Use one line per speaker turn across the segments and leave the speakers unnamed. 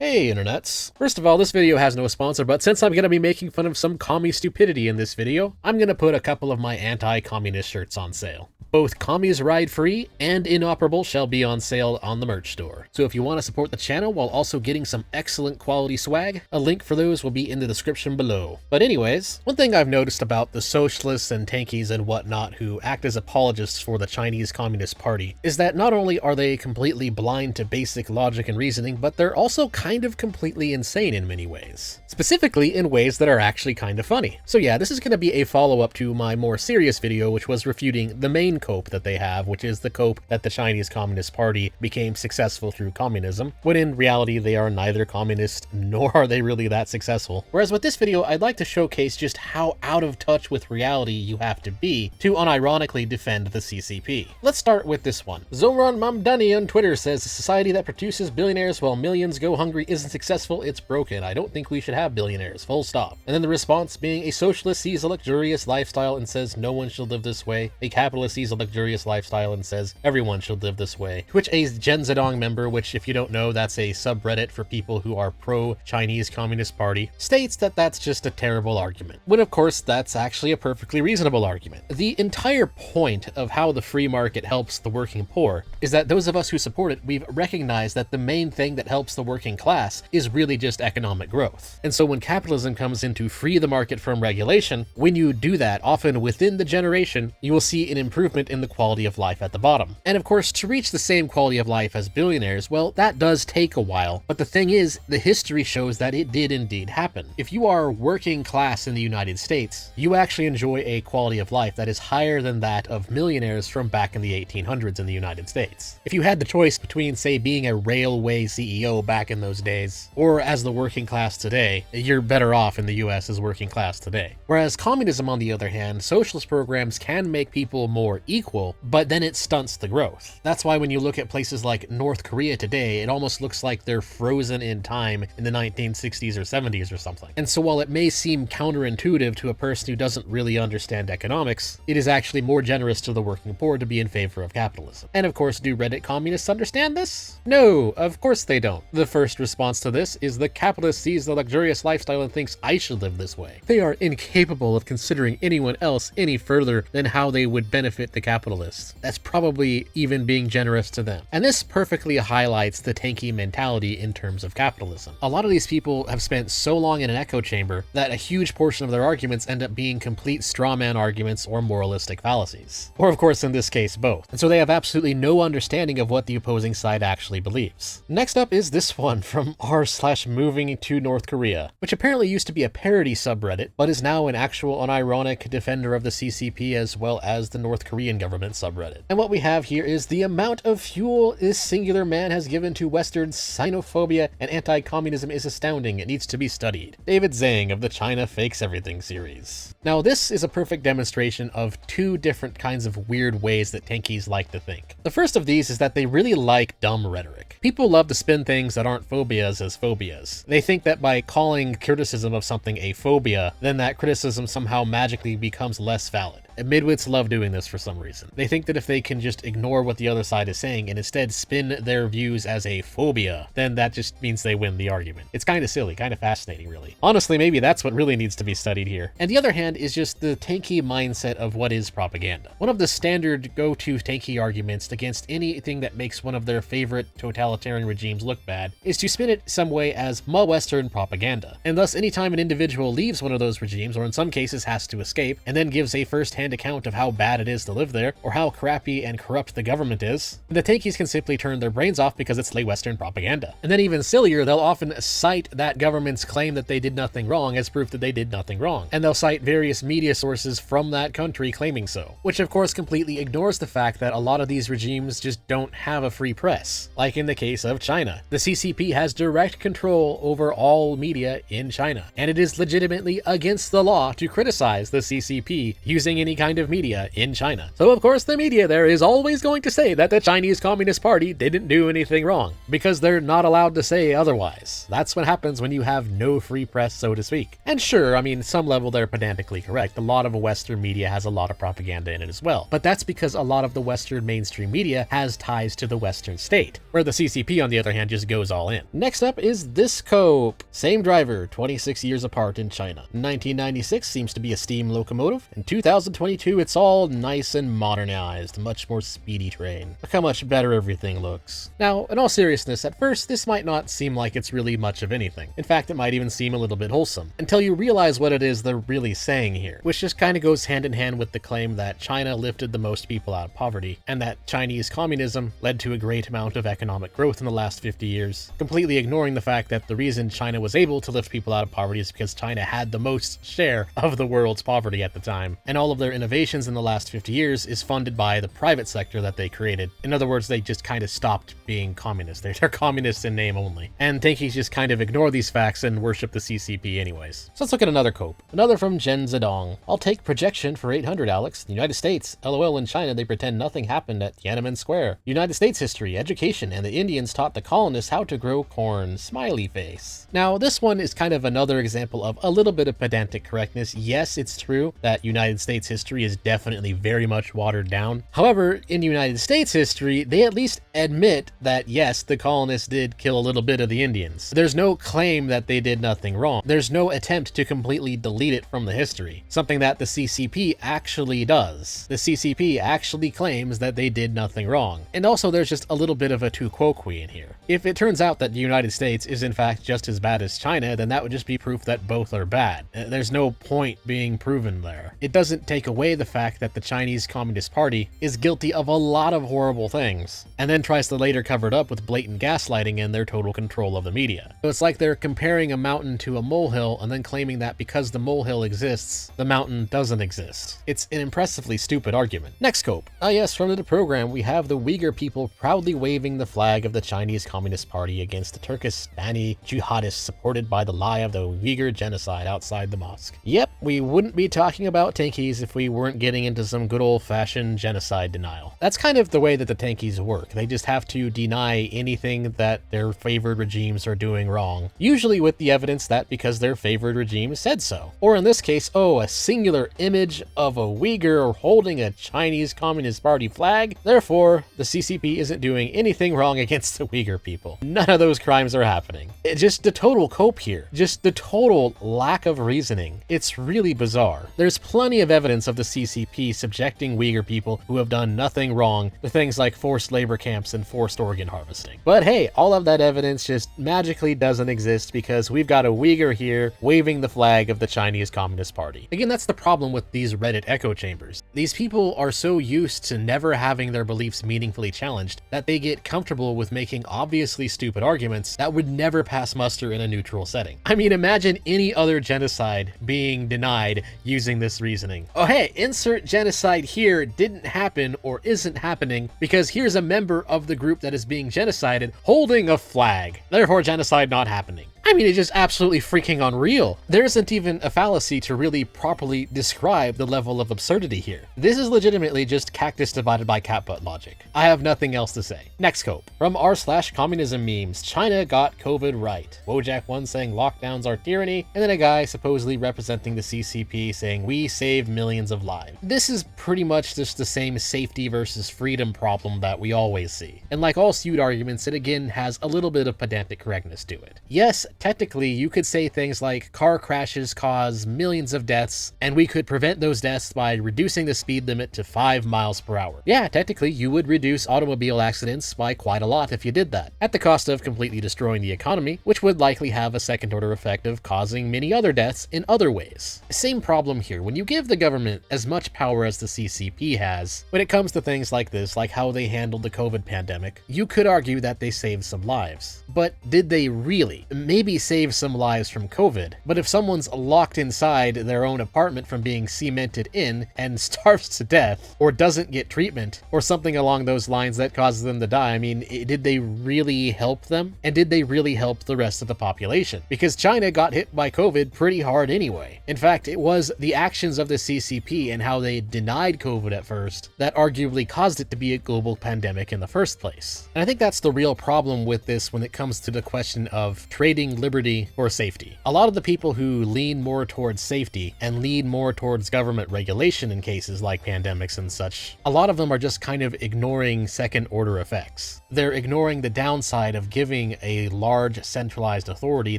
Hey internets. First of all, this video has no sponsor, but since I'm gonna be making fun of some commie stupidity in this video, I'm gonna put a couple of my anti-communist shirts on sale. Both Commies Ride Free and Inoperable shall be on sale on the merch store. So if you want to support the channel while also getting some excellent quality swag, a link for those will be in the description below. But anyways, one thing I've noticed about the socialists and tankies and whatnot who act as apologists for the Chinese Communist Party is that not only are they completely blind to basic logic and reasoning, but they're also kind of completely insane in many ways. Specifically in ways that are actually kind of funny. So yeah, this is going to be a follow-up to my more serious video, which was refuting the main cope that they have, which is the cope that the Chinese Communist Party became successful through communism, when in reality they are neither communist nor are they really that successful. Whereas with this video, I'd like to showcase just how out of touch with reality you have to be to unironically defend the CCP. Let's start with this one. Zoran Mamdani on Twitter says, "A society that produces billionaires while millions go hungry isn't successful, it's broken. I don't think we should have billionaires, full stop." And then the response being, "A socialist sees a luxurious lifestyle and says no one should live this way. A capitalist sees a luxurious lifestyle and says everyone should live this way." To which a Gen Zedong member, which if you don't know, that's a subreddit for people who are pro-Chinese Communist Party, states that that's just a terrible argument. When of course that's actually a perfectly reasonable argument. The entire point of how the free market helps the working poor is that those of us who support it, we've recognized that the main thing that helps the working class is really just economic growth. And so when capitalism comes in to free the market from regulation, when you do that, often within the generation, you will see an improvement in the quality of life at the bottom. And of course, to reach the same quality of life as billionaires, well, that does take a while. But the thing is, the history shows that it did indeed happen. If you are working class in the United States, you actually enjoy a quality of life that is higher than that of millionaires from back in the 1800s in the United States. If you had the choice between, say, being a railway CEO back in those days, or as the working class today, you're better off in the US as working class today. Whereas communism, on the other hand, socialist programs can make people more equal, but then it stunts the growth. That's why when you look at places like North Korea today, it almost looks like they're frozen in time in the 1960s or 70s or something. And so while it may seem counterintuitive to a person who doesn't really understand economics, it is actually more generous to the working poor to be in favor of capitalism. And of course, do Reddit communists understand this? No, of course they don't. The first response to this is the capitalist sees the luxurious lifestyle and thinks I should live this way. They are incapable of considering anyone else any further than how they would benefit the capitalists. That's probably even being generous to them. And this perfectly highlights the tanky mentality in terms of capitalism. A lot of these people have spent so long in an echo chamber that a huge portion of their arguments end up being complete straw man arguments or moralistic fallacies. Or of course in this case both. And so they have absolutely no understanding of what the opposing side actually believes. Next up is this one from r/moving to North Korea, which apparently used to be a parody subreddit, but is now an actual unironic defender of the CCP as well as the North Korean government subreddit. And what we have here is the amount of fuel this singular man has given to Western xenophobia and anti-communism is astounding. It needs to be studied. David Zhang of the China Fakes Everything series. Now this is a perfect demonstration of two different kinds of weird ways that tankies like to think. The first of these is that they really like dumb rhetoric. People love to spin things that aren't phobias as phobias. They think that by calling criticism of something a phobia, then that criticism somehow magically becomes less valid. And midwits love doing this for some reason. They think that if they can just ignore what the other side is saying and instead spin their views as a phobia, then that just means they win the argument. It's kind of silly, kind of fascinating, really. Honestly, maybe that's what really needs to be studied here. And the other hand is just the tanky mindset of what is propaganda. One of the standard go-to tanky arguments against anything that makes one of their favorite totalitarian regimes look bad is to spin it some way as Western propaganda. And thus, anytime an individual leaves one of those regimes, or in some cases has to escape, and then gives a first-hand account of how bad it is to live there, or how crappy and corrupt the government is, the tankies can simply turn their brains off because it's lay Western propaganda. And then even sillier, they'll often cite that government's claim that they did nothing wrong as proof that they did nothing wrong. And they'll cite various media sources from that country claiming so, which of course completely ignores the fact that a lot of these regimes just don't have a free press. Like in the case of China, the CCP has direct control over all media in China, and it is legitimately against the law to criticize the CCP using any any kind of media in China. So of course the media there is always going to say that the Chinese Communist Party didn't do anything wrong, because they're not allowed to say otherwise. That's what happens when you have no free press, so to speak. And sure, I mean, some level they're pedantically correct. A lot of Western media has a lot of propaganda in it as well, but that's because a lot of the Western mainstream media has ties to the Western state, where the CCP on the other hand just goes all in. Next up is this cope. Same driver, 26 years apart in China. 1996 seems to be a steam locomotive. In 2022 it's all nice and modernized, much more speedy train. Look how much better everything looks. Now, in all seriousness, at first this might not seem like it's really much of anything. In fact, it might even seem a little bit wholesome, until you realize what it is they're really saying here, which just kind of goes hand in hand with the claim that China lifted the most people out of poverty, and that Chinese communism led to a great amount of economic growth in the last 50 years, completely ignoring the fact that the reason China was able to lift people out of poverty is because China had the most share of the world's poverty at the time, and all of their innovations in the last 50 years is funded by the private sector that they created. In other words, they just kind of stopped being communist. They're communists in name only. And Tankies just kind of ignore these facts and worship the CCP anyways. So let's look at another cope. Another from Jen Zedong. I'll take projection for 800, Alex. The United States. LOL, in China they pretend nothing happened at Tiananmen Square. United States history, education, and the Indians taught the colonists how to grow corn. Smiley face. Now, this one is kind of another example of a little bit of pedantic correctness. Yes, it's true that United States history is definitely very much watered down. However, in United States history, they at least admit that yes, the colonists did kill a little bit of the Indians. There's no claim that they did nothing wrong. There's no attempt to completely delete it from the history, something that the CCP actually does. The CCP actually claims that they did nothing wrong. And also there's just a little bit of a tu quoque in here. If it turns out that the United States is in fact just as bad as China, then that would just be proof that both are bad. There's no point being proven there. It doesn't take away the fact that the Chinese Communist Party is guilty of a lot of horrible things, and then tries to later cover it up with blatant gaslighting and their total control of the media. So it's like they're comparing a mountain to a molehill and then claiming that because the molehill exists, the mountain doesn't exist. It's an impressively stupid argument. Next scope. Ah yes, from the program we have the Weaguer people proudly waving the flag of the Chinese Communist Party against the Turkistani jihadists supported by the lie of the Weaguer genocide outside the mosque. Yep, we wouldn't be talking about Tankies if we weren't getting into some good old-fashioned genocide denial. That's kind of the way that the Tankies work. They just have to deny anything that their favored regimes are doing wrong, usually with the evidence that because their favored regime said so. Or in this case, oh, a singular image of a Weaguer holding a Chinese Communist Party flag, therefore the CCP isn't doing anything wrong against the Weaguer people. None of those crimes are happening. It's just the total cope here. Just the total lack of reasoning. It's really bizarre. There's plenty of evidence of the CCP subjecting Weaguer people who have done nothing wrong to things like forced labor camps and forced organ harvesting. But hey, all of that evidence just magically doesn't exist because we've got a Weaguer here waving the flag of the Chinese Communist Party. Again, that's the problem with these Reddit echo chambers. These people are so used to never having their beliefs meaningfully challenged that they get comfortable with making obviously stupid arguments that would never pass muster in a neutral setting. I mean, imagine any other genocide being denied using this reasoning. Oh hey, insert genocide here didn't happen or isn't happening because here's a member of the group that is being genocided holding a flag. Therefore, genocide not happening. I mean, it's just absolutely freaking unreal. There isn't even a fallacy to really properly describe the level of absurdity here. This is legitimately just cactus divided by cat butt logic. I have nothing else to say. Next cope. From r/communism memes, China got COVID right. Wojak1 saying lockdowns are tyranny, and then a guy supposedly representing the CCP saying we saved millions of lives. This is pretty much just the same safety versus freedom problem that we always see. And like all skewed arguments, it again has a little bit of pedantic correctness to it. Yes, technically, you could say things like car crashes cause millions of deaths, and we could prevent those deaths by reducing the speed limit to 5 miles per hour. Yeah, technically, you would reduce automobile accidents by quite a lot if you did that, at the cost of completely destroying the economy, which would likely have a second-order effect of causing many other deaths in other ways. Same problem here. When you give the government as much power as the CCP has, when it comes to things like this, like how they handled the COVID pandemic, you could argue that they saved some lives. But did they really? Maybe maybe save some lives from COVID, but if someone's locked inside their own apartment from being cemented in and starves to death, or doesn't get treatment, or something along those lines that causes them to die, I mean, did they really help them? And did they really help the rest of the population? Because China got hit by COVID pretty hard anyway. In fact, it was the actions of the CCP and how they denied COVID at first that arguably caused it to be a global pandemic in the first place. And I think that's the real problem with this when it comes to the question of trading liberty for safety. A lot of the people who lean more towards safety and lean more towards government regulation in cases like pandemics and such, a lot of them are just kind of ignoring second order effects. They're ignoring the downside of giving a large centralized authority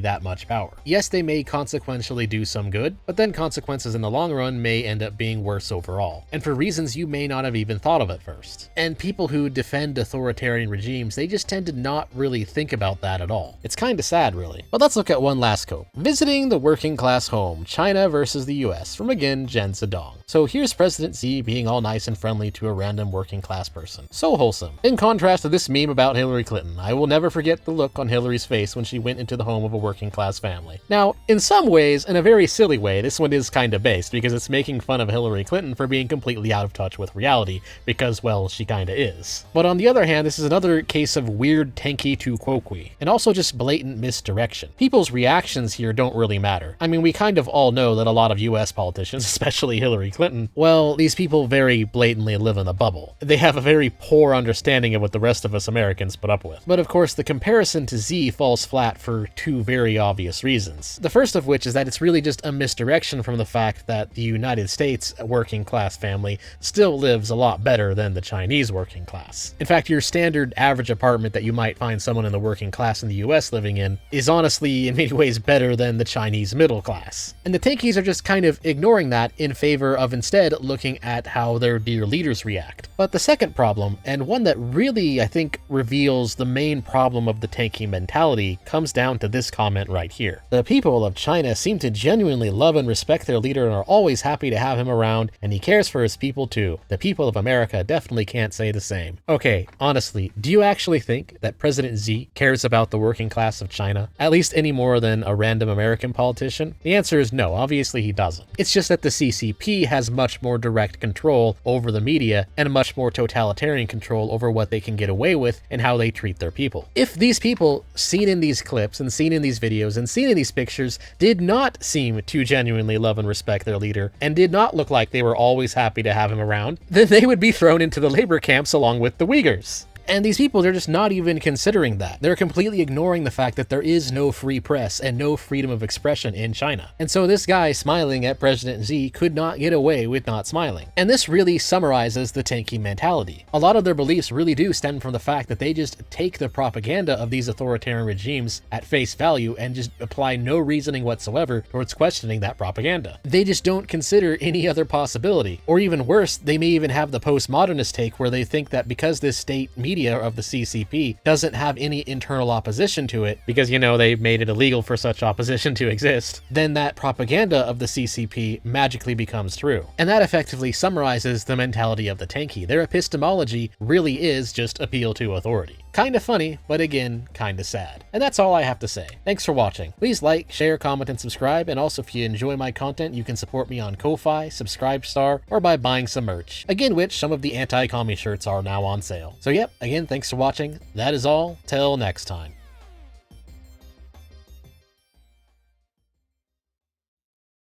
that much power. Yes, they may consequentially do some good, but then consequences in the long run may end up being worse overall, and for reasons you may not have even thought of at first. And people who defend authoritarian regimes, they just tend to not really think about that at all. It's kinda sad, really. But let's look at one last scope. Visiting the working class home, China versus the US, from again, Jen Zedong. So here's President Xi being all nice and friendly to a random working class person. So wholesome. In contrast to this meme about Hillary Clinton, I will never forget the look on Hillary's face when she went into the home of a working class family. Now, in some ways, in a very silly way, this one is kinda based because it's making fun of Hillary Clinton for being completely out of touch with reality, because, well, she kinda is. But on the other hand, this is another case of weird tanky to quoqui, and also just blatant misdirection. People's reactions here don't really matter. I mean, we kind of all know that a lot of US politicians, especially Hillary Clinton, well, these people very blatantly live in a bubble. They have a very poor understanding of what the rest of us Americans put up with. But of course, the comparison to Xi falls flat for two very obvious reasons. The first of which is that it's really just a misdirection from the fact that the United States working class family still lives a lot better than the Chinese working class. In fact, your standard average apartment that you might find someone in the working class in the US living in is honestly in many ways better than the Chinese middle class. And the tankies are just kind of ignoring that in favor of instead looking at how their dear leaders react. But the second problem, and one that really I think reveals the main problem of the tanky mentality, comes down to this comment right here. The people of China seem to genuinely love and respect their leader and are always happy to have him around, and he cares for his people too. The people of America definitely can't say the same. Okay, honestly, do you actually think that President Xi cares about the working class of China, at least any more than a random American politician? The answer is no, obviously he doesn't. It's just that the CCP has much more direct control over the media and much more totalitarian control over what they can get away with and how they treat their people. If these people seen in these clips and seen in these videos and seen in these pictures did not seem to genuinely love and respect their leader and did not look like they were always happy to have him around, then they would be thrown into the labor camps along with the Weaguers. And these people, they're just not even considering that. They're completely ignoring the fact that there is no free press and no freedom of expression in China. And so this guy smiling at President Xi could not get away with not smiling. And this really summarizes the tanky mentality. A lot of their beliefs really do stem from the fact that they just take the propaganda of these authoritarian regimes at face value and just apply no reasoning whatsoever towards questioning that propaganda. They just don't consider any other possibility. Or even worse, they may even have the postmodernist take where they think that because this state media of the CCP doesn't have any internal opposition to it, because, you know, they made it illegal for such opposition to exist, then that propaganda of the CCP magically becomes true. And that effectively summarizes the mentality of the tanky. Their epistemology really is just appeal to authority. Kinda funny, but again, kinda sad. And that's all I have to say. Thanks for watching. Please like, share, comment, and subscribe, and also if you enjoy my content, you can support me on Ko-Fi, Subscribestar, or by buying some merch, again which some of the anti-commie shirts are now on sale. So yep, again, thanks for watching. That is all. Till next time.